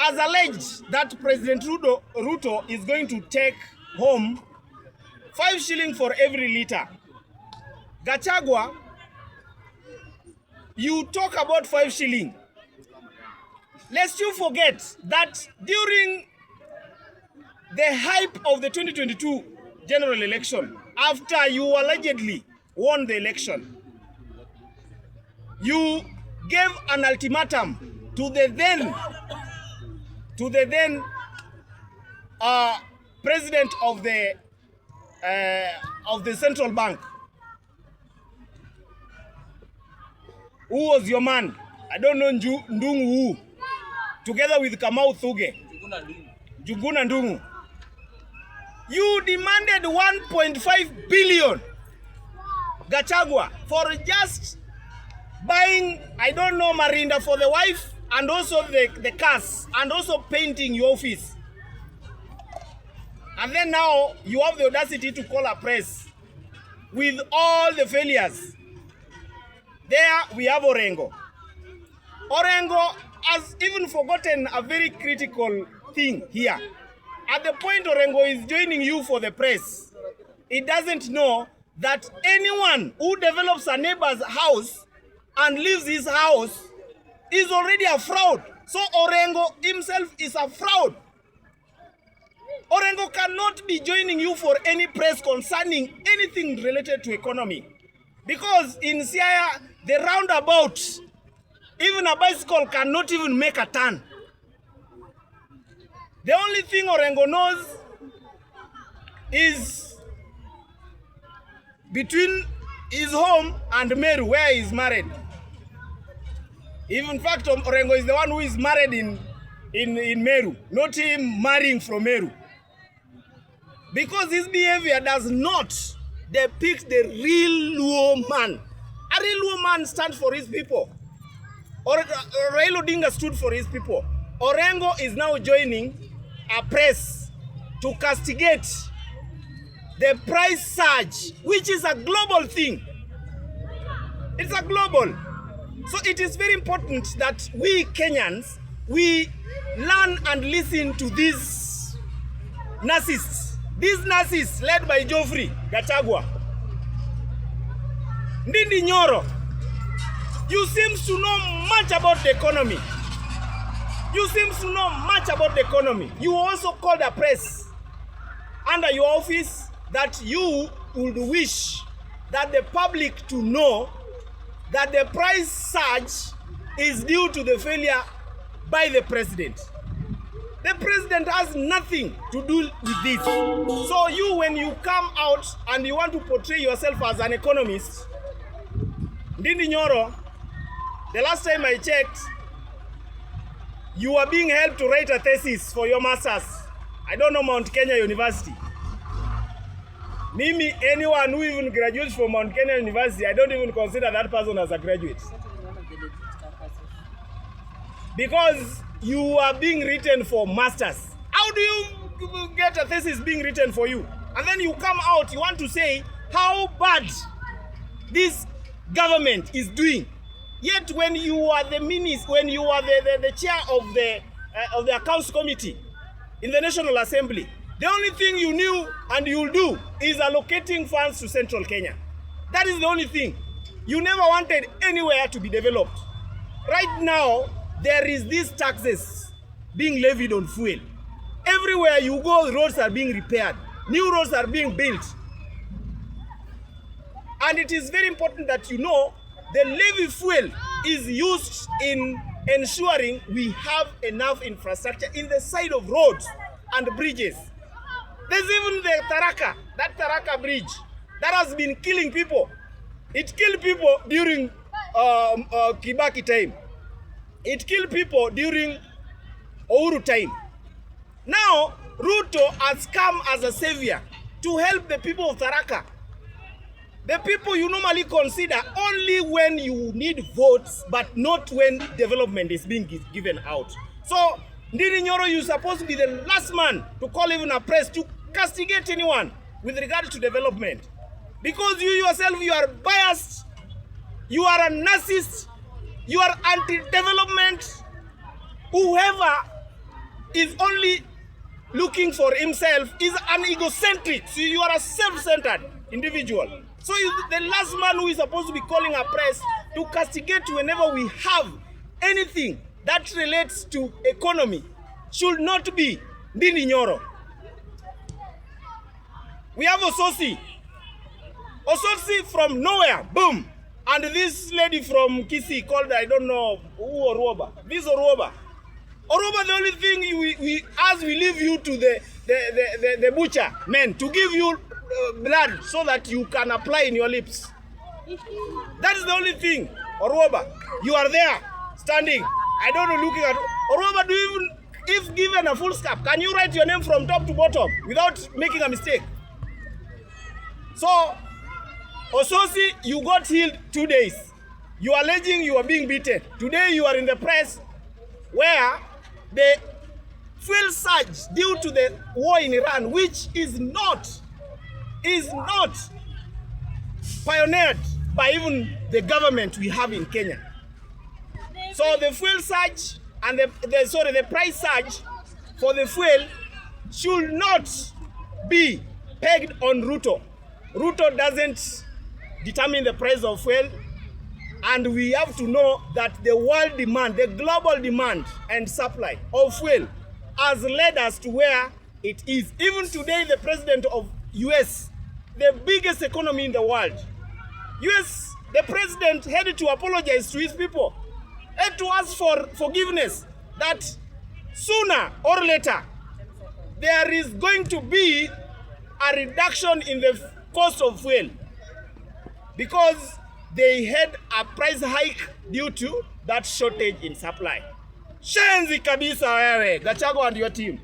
has alleged that President Ruto is going to take home 5 shillings for every liter. Gachagua, you talk about 5 shillings. Lest you forget that during the hype of the 2022 general election, after you allegedly won the election, you gave an ultimatum to the then president of the central bank, who was your man, I don't know, Ndungu who, together with Kamau Thuge, Njuguna Ndungu. You demanded 1.5 billion, Gachagua, for just buying, I don't know, Marinda for the wife, and also the cars, and also painting your office. And then now you have the audacity to call a press with all the failures. There we have Orengo. Orengo has even forgotten a very critical thing here. At the point Orengo is joining you for the press, he doesn't know that anyone who develops a neighbor's house and leaves his house is already a fraud. So Orengo himself is a fraud. Orengo cannot be joining you for any press concerning anything related to economy. Because in Siaya, the roundabout, even a bicycle cannot even make a turn. The only thing Orengo knows is between his home and Meru, where he is married. In fact, Orengo is the one who is married in Meru, not him marrying from Meru. Because his behavior does not depict the real Luo man. A real Luo man stands for his people. Raila Odinga stood for his people. Orengo is now joining a press to castigate the price surge, which is a global thing. It's a global. So it is very important that we Kenyans, we learn and listen to these narcissists. These narcissists led by Geoffrey Gachagua. Ndindi Nyoro, you seem to know much about the economy. You seem to know much about the economy. You also called a press under your office that you would wish that the public to know that the price surge is due to the failure by the president. The president has nothing to do with this. So you, when you come out and you want to portray yourself as an economist, Ndindi Nyoro, the last time I checked, you are being helped to write a thesis for your masters. I don't know, Mount Kenya University. Mimi, anyone who even graduates from Mount Kenya University, I don't even consider that person as a graduate. Because you are being written for masters. How do you get a thesis being written for you? And then you come out, you want to say how bad this government is doing. Yet when you are the minister, when you are the chair of the accounts committee in the National Assembly, the only thing you knew and you'll do is allocating funds to Central Kenya. That is the only thing. You never wanted anywhere to be developed. Right now, there is these taxes being levied on fuel. Everywhere you go, roads are being repaired. New roads are being built. And it is very important that you know the levy fuel is used in ensuring we have enough infrastructure in the side of roads and bridges. There's even the that Tharaka bridge that has been killing people. It killed people during Kibaki time. It killed people during Uhuru time. Now, Ruto has come as a savior to help the people of Tharaka. The people you normally consider only when you need votes, but not when development is being given out. So, Ndindi Nyoro, you're supposed to be the last man to call even a press to castigate anyone with regard to development. Because you yourself, you are biased, you are a narcissist, you are anti-development. Whoever is only looking for himself is an egocentric. So you are a self-centered individual. So the last man who is supposed to be calling a press to castigate whenever we have anything that relates to economy should not be Ndindi Nyoro. We have Ososi. Ososi from nowhere, boom. And this lady from Kisii called, I don't know, Oruoba. This Oruoba. Oruoba, the only thing we leave you to the butcher men to give you blood so that you can apply in your lips. That is the only thing. Oruoba, you are there, standing. I don't know, looking at Oruoba. Do you even, if given a full scarf, can you write your name from top to bottom without making a mistake? So, Ososi, you got healed 2 days. You are alleging you are being beaten. Today you are in the press where the fuel surge due to the war in Iran, which is not pioneered by even the government we have in Kenya. So the fuel surge and the price surge for the fuel should not be pegged on Ruto. Ruto doesn't determine the price of fuel, and we have to know that the world demand, the global demand and supply of fuel has led us to where it is. Even today, the president of US, the biggest economy in the world, US, the president had to apologize to his people, had to ask for forgiveness that sooner or later there is going to be a reduction in the cost of fuel, because they had a price hike due to that shortage in supply. Shenzi kabisa wewe, Gachagua and your team.